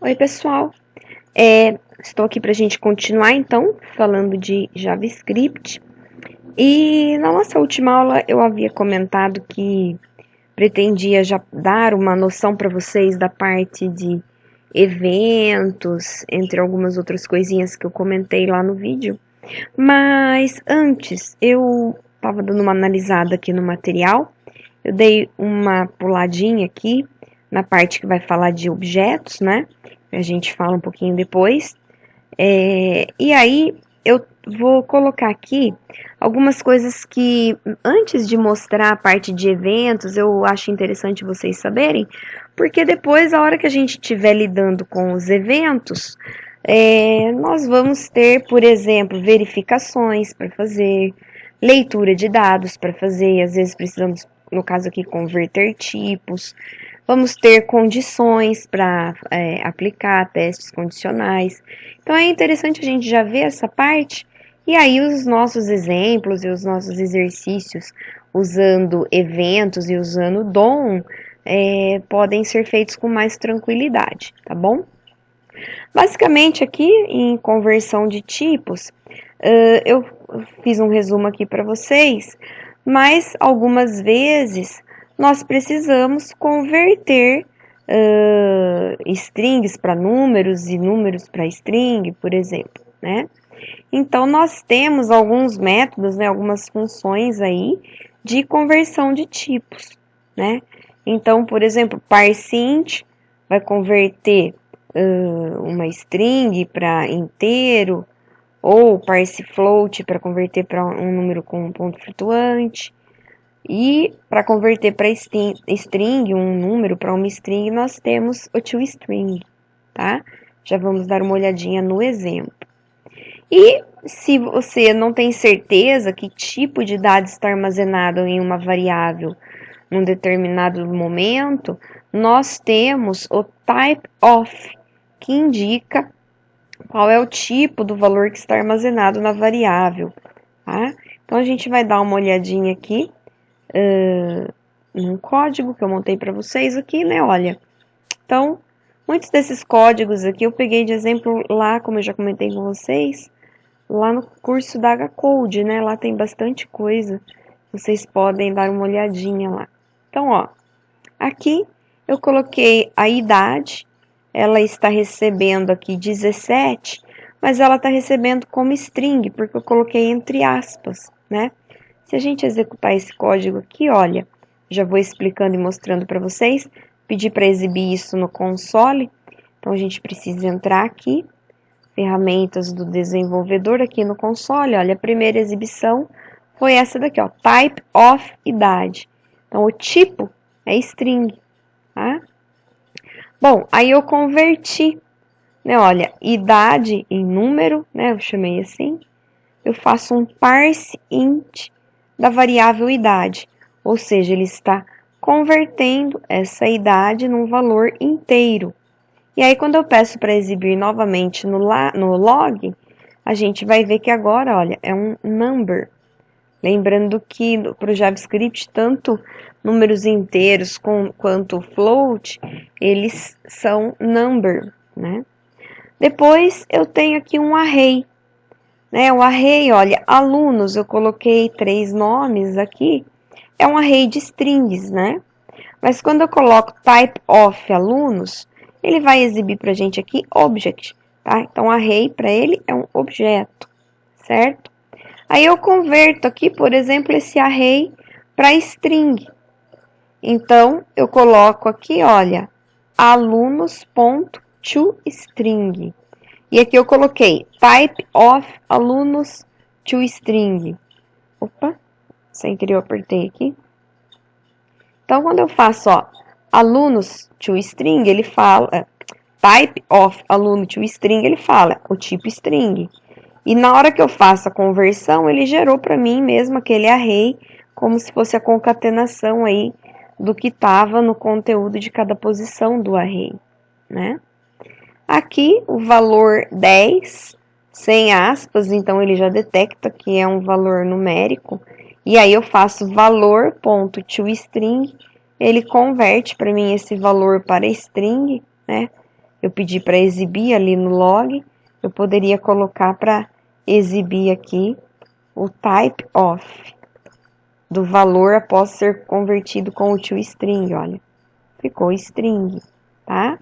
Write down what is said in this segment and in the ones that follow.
Oi, pessoal. Estou aqui para a gente continuar, então, falando de JavaScript. E na nossa última aula eu havia comentado que pretendia já dar uma noção para vocês da parte de eventos, entre algumas outras coisinhas que eu comentei lá no vídeo. Mas antes, eu estava dando uma analisada aqui no material, eu dei uma puladinha aqui na parte que vai falar de objetos, né? A gente fala um pouquinho depois. E aí eu vou colocar aqui algumas coisas que, antes de mostrar a parte de eventos, eu acho interessante vocês saberem, porque depois, a hora que a gente estiver lidando com os eventos, nós vamos ter, por exemplo, verificações para fazer, leitura de dados para fazer, e às vezes precisamos, no caso aqui, converter tipos. Vamos ter condições para aplicar testes condicionais. Então é interessante a gente já ver essa parte e aí os nossos exemplos e os nossos exercícios usando eventos e usando DOM podem ser feitos com mais tranquilidade, tá bom? Basicamente aqui em conversão de tipos, eu fiz um resumo aqui para vocês, mas algumas vezes nós precisamos converter strings para números e números para string, por exemplo, né? Então, nós temos alguns métodos, né, algumas funções aí de conversão de tipos, né? Então, por exemplo, parseInt vai converter uma string para inteiro, ou parsefloat para converter para um número com um ponto flutuante. E para converter para string, um número para uma string, nós temos o toString, tá? Já vamos dar uma olhadinha no exemplo. E se você não tem certeza que tipo de dado está armazenado em uma variável num determinado momento, nós temos o typeOf, que indica qual é o tipo do valor que está armazenado na variável, tá? Então, a gente vai dar uma olhadinha aqui num código que eu montei para vocês aqui, né? Olha, então, muitos desses códigos aqui eu peguei de exemplo lá, como eu já comentei com vocês, lá no curso da HCode, né? Lá tem bastante coisa, vocês podem dar uma olhadinha lá. Então, ó, aqui eu coloquei a idade, ela está recebendo aqui 17, mas ela está recebendo como string, porque eu coloquei entre aspas, né? Se a gente executar esse código aqui, olha, já vou explicando e mostrando para vocês, pedir para exibir isso no console, então a gente precisa entrar aqui, ferramentas do desenvolvedor aqui no console, olha, a primeira exibição foi essa daqui, ó, typeOf idade. Então, o tipo é string, tá? Bom, aí eu converti, né, olha, idade em número, né, eu chamei assim, eu faço um parseInt da variável idade, ou seja, ele está convertendo essa idade num valor inteiro. E aí, quando eu peço para exibir novamente no log, a gente vai ver que agora, olha, é um number. Lembrando que para o JavaScript, tanto números inteiros quanto float, eles são number, né? Depois, eu tenho aqui um array. Né? O array, olha, alunos, eu coloquei 3 nomes aqui, é um array de strings, né? Mas quando eu coloco typeOf alunos, ele vai exibir para a gente aqui object, tá? Então, array para ele é um objeto, certo? Aí eu converto aqui, por exemplo, esse array para string. Então, eu coloco aqui, olha, alunos.toString. E aqui eu coloquei typeOf alunos toString. Opa, sem querer eu apertei aqui. Então, quando eu faço, ó, alunos toString, ele fala, typeOf aluno toString, ele fala o tipo string. E na hora que eu faço a conversão, ele gerou para mim mesmo aquele array, como se fosse a concatenação aí do que estava no conteúdo de cada posição do array, né? Aqui, o valor 10, sem aspas, então ele já detecta que é um valor numérico. E aí eu faço valor.toString, ele converte para mim esse valor para string, né? eu pedi para exibir ali no log, eu poderia colocar para exibir aqui o type of do valor após ser convertido com o toString, olha. Ficou string, tá?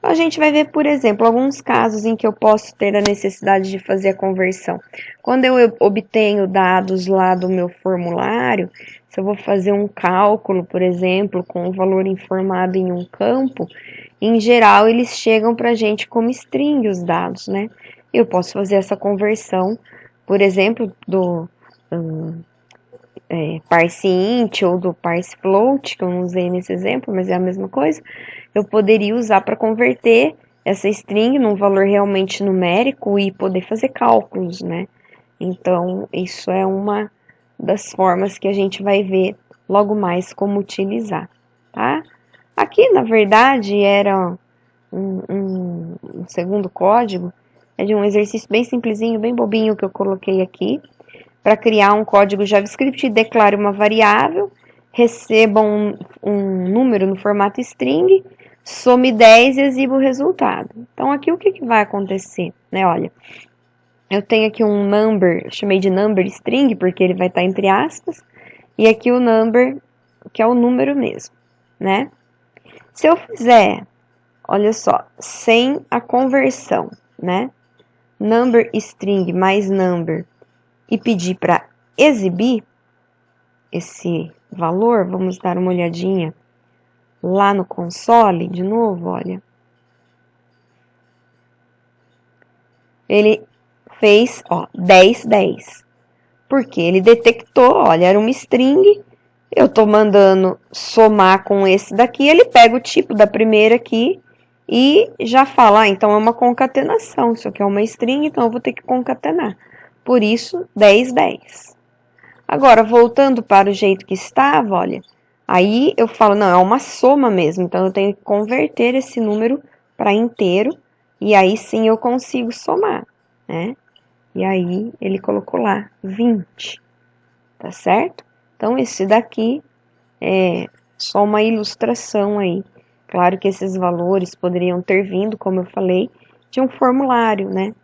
A gente vai ver, por exemplo, alguns casos em que eu posso ter a necessidade de fazer a conversão. Quando eu obtenho dados lá do meu formulário, se eu vou fazer um cálculo, por exemplo, com o valor informado em um campo, em geral eles chegam para a gente como string os dados, né? Eu posso fazer essa conversão, por exemplo, do parse int ou do parse float, que eu não usei nesse exemplo, mas é a mesma coisa. Eu poderia usar para converter essa string num valor realmente numérico e poder fazer cálculos, né? Então, isso é uma das formas que a gente vai ver logo mais como utilizar, tá? Aqui, na verdade, era um segundo código, é de um exercício bem simplesinho, bem bobinho que eu coloquei aqui, para criar um código JavaScript, declare uma variável, receba um número no formato string, some 10 e exiba o resultado. Então, aqui o que vai acontecer, né? Olha, eu tenho aqui um number, chamei de number string, porque ele vai estar entre aspas, e aqui o number, que é o número mesmo, né? Se eu fizer, olha só, sem a conversão, né? Number string mais number, e pedir para exibir esse valor, vamos dar uma olhadinha lá no console, de novo, olha. Ele fez, ó, 10, 10. Porque ele detectou, olha, era uma string, eu tô mandando somar com esse daqui, ele pega o tipo da primeira aqui e já fala, então é uma concatenação, isso aqui é uma string, então eu vou ter que concatenar. Por isso, 10, 10. Agora, voltando para o jeito que estava, olha, aí eu falo, não, é uma soma mesmo, então eu tenho que converter esse número para inteiro, e aí sim eu consigo somar, né? E aí ele colocou lá 20, tá certo? Então, esse daqui é só uma ilustração aí. Claro que esses valores poderiam ter vindo, como eu falei, de um formulário, né?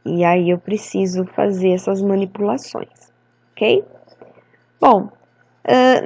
E aí eu preciso fazer essas manipulações, ok? Bom,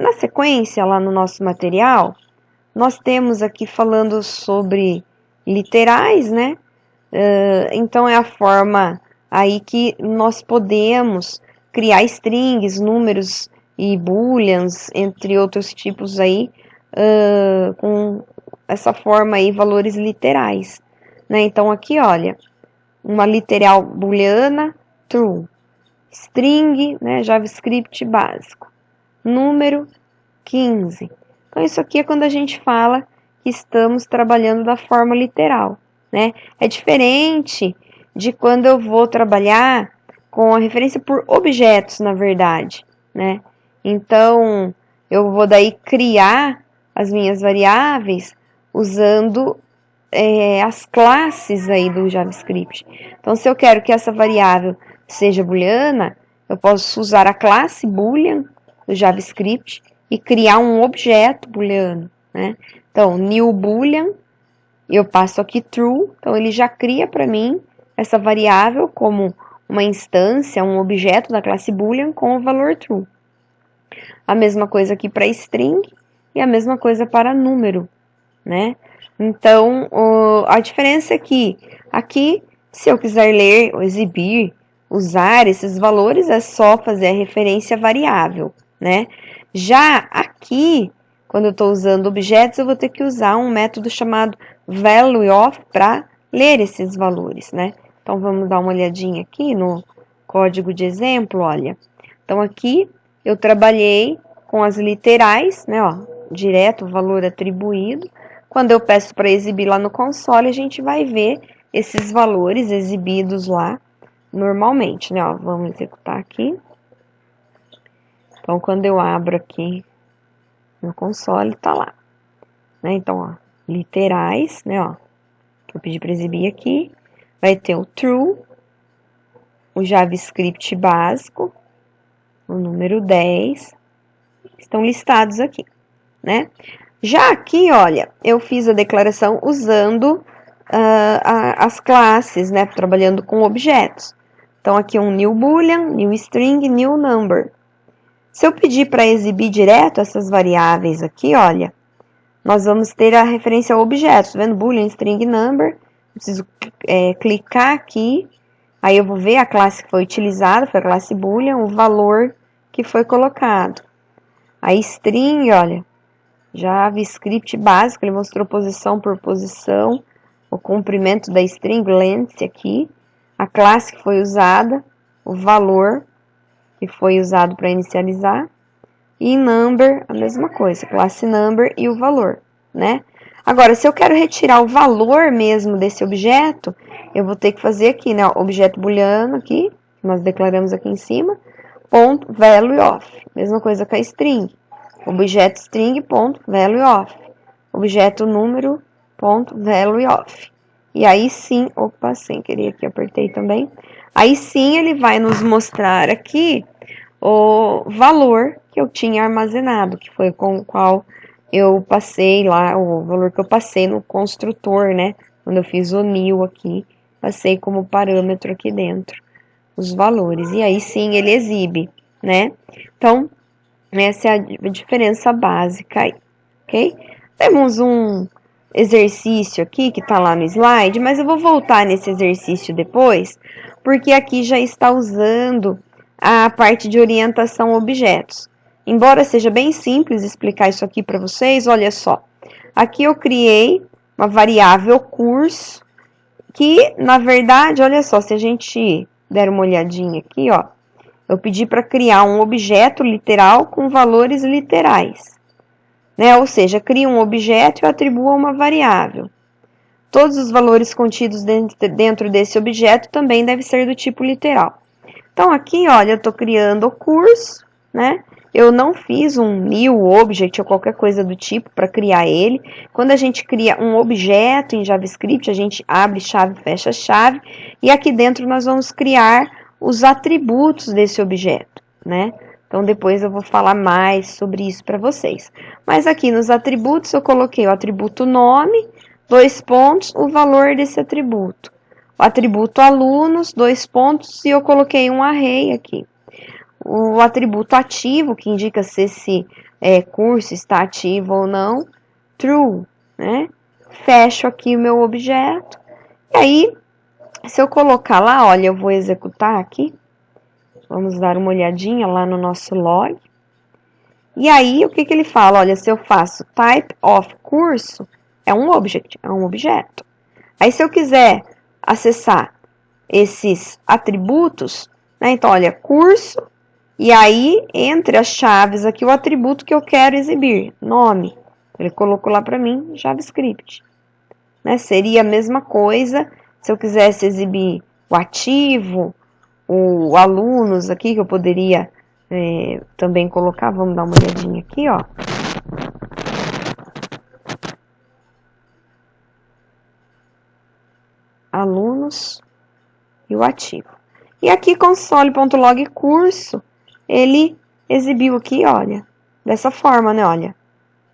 na sequência, lá no nosso material, nós temos aqui falando sobre literais, né? Então, é a forma aí que nós podemos criar strings, números e booleans, entre outros tipos aí, com essa forma aí, valores literais, né? Então, aqui, olha, uma literal booleana, true. String, né, JavaScript básico. Número 15. Então, isso aqui é quando a gente fala que estamos trabalhando da forma literal, né? É diferente de quando eu vou trabalhar com a referência por objetos, na verdade, né? Então, eu vou daí criar as minhas variáveis usando as classes aí do JavaScript. Então, se eu quero que essa variável seja booleana, eu posso usar a classe boolean do JavaScript e criar um objeto booleano, né? Então, new boolean, eu passo aqui true, então ele já cria para mim essa variável como uma instância, um objeto da classe boolean com o valor true. A mesma coisa aqui para string e a mesma coisa para número, né? Então, a diferença é que aqui, se eu quiser ler ou exibir, usar esses valores, é só fazer a referência variável, né? Já aqui, quando eu estou usando objetos, eu vou ter que usar um método chamado valueOf para ler esses valores, né? Então, vamos dar uma olhadinha aqui no código de exemplo, olha. Então, aqui eu trabalhei com as literais, né? Ó, direto o valor atribuído. Quando eu peço para exibir lá no console, a gente vai ver esses valores exibidos lá normalmente, né? Ó, vamos executar aqui. Então, quando eu abro aqui no console, tá lá. Né? Então, ó, literais, né? Ó, que eu pedi para exibir aqui. Vai ter o true, o JavaScript básico, o número 10. Estão listados aqui, né? Já aqui, olha, eu fiz a declaração usando as classes, né, trabalhando com objetos. Então, aqui um new boolean, new string, new number. Se eu pedir para exibir direto essas variáveis aqui, olha, nós vamos ter a referência a objetos, tá vendo? Boolean, string, number. Eu preciso clicar aqui, aí eu vou ver a classe que foi utilizada, foi a classe boolean, o valor que foi colocado. A string, olha, JavaScript básico, ele mostrou posição por posição, o comprimento da string, length aqui, a classe que foi usada, o valor que foi usado para inicializar, e number, a mesma coisa, classe number e o valor, né? Agora, se eu quero retirar o valor mesmo desse objeto, eu vou ter que fazer aqui, né? Objeto booleano aqui, que nós declaramos aqui em cima, ponto value of, mesma coisa com a string, objeto string, ponto value of, objeto número, ponto value of. E aí sim, opa, sem querer aqui, apertei também. Aí sim ele vai nos mostrar aqui o valor que eu tinha armazenado, que foi com o qual eu passei lá, o valor que eu passei no construtor, né? Quando eu fiz o new aqui, passei como parâmetro aqui dentro os valores. E aí sim ele exibe, né? Então, essa é a diferença básica aí, ok? Temos um exercício aqui que está lá no slide, mas eu vou voltar nesse exercício depois, porque aqui já está usando a parte de orientação a objetos. Embora seja bem simples explicar isso aqui para vocês, olha só. Aqui eu criei uma variável curso, que na verdade, olha só, se a gente der uma olhadinha aqui, ó, eu pedi para criar um objeto literal com valores literais. Né? Ou seja, cria um objeto e atribua uma variável. Todos os valores contidos dentro desse objeto também devem ser do tipo literal. Então, aqui, olha, eu estou criando o curso, né? Eu não fiz um new object ou qualquer coisa do tipo para criar ele. Quando a gente cria um objeto em JavaScript, a gente abre chave, fecha chave, e aqui dentro nós vamos criar os atributos desse objeto, né? Então, depois eu vou falar mais sobre isso para vocês. Mas aqui nos atributos eu coloquei o atributo nome, 2 pontos, o valor desse atributo. O atributo alunos, 2 pontos, e eu coloquei um array aqui. O atributo ativo, que indica se esse curso está ativo ou não, true, né? Fecho aqui o meu objeto. E aí, se eu colocar lá, olha, eu vou executar aqui. Vamos dar uma olhadinha lá no nosso log. E aí, o que ele fala? Olha, se eu faço type of curso, é um object, é um objeto. Aí, se eu quiser acessar esses atributos, né? Então, olha, curso, e aí, entre as chaves aqui, o atributo que eu quero exibir, nome. Ele colocou lá para mim, JavaScript. Né? Seria a mesma coisa se eu quisesse exibir o ativo, o alunos aqui, que eu poderia também colocar, vamos dar uma olhadinha aqui, ó. Alunos e o ativo. E aqui, console.log curso, ele exibiu aqui, olha, dessa forma, né, olha.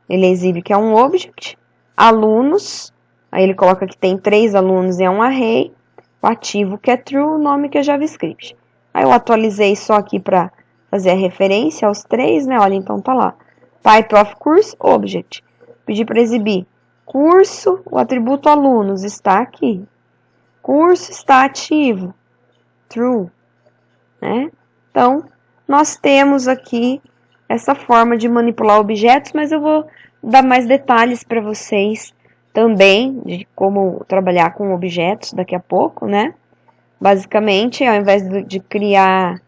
Ele exibe que é um object, alunos, aí ele coloca que tem 3 alunos e é um array, o ativo que é true, o nome que é JavaScript. Aí eu atualizei só aqui para fazer a referência aos 3, né? Olha, então tá lá. Type of course, object. Pedi para exibir curso, o atributo alunos está aqui. Curso está ativo, true, né? Então, nós temos aqui essa forma de manipular objetos, mas eu vou dar mais detalhes para vocês também de como trabalhar com objetos daqui a pouco, né? Basicamente, ao invés de criar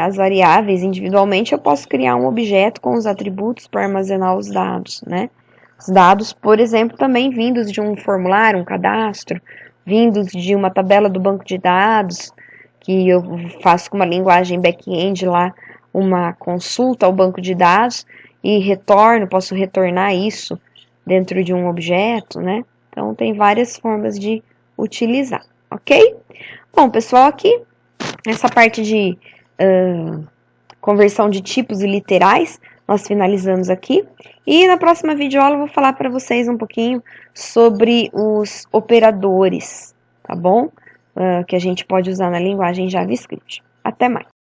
as variáveis individualmente, eu posso criar um objeto com os atributos para armazenar os dados, né? Os dados, por exemplo, também vindos de um formulário, um cadastro, vindos de uma tabela do banco de dados, que eu faço com uma linguagem back-end lá, uma consulta ao banco de dados e posso retornar isso dentro de um objeto, né? Então, tem várias formas de utilizar, ok? Bom, pessoal, aqui, essa parte de conversão de tipos e literais, nós finalizamos aqui. E na próxima videoaula eu vou falar para vocês um pouquinho sobre os operadores, tá bom? Que a gente pode usar na linguagem JavaScript. Até mais!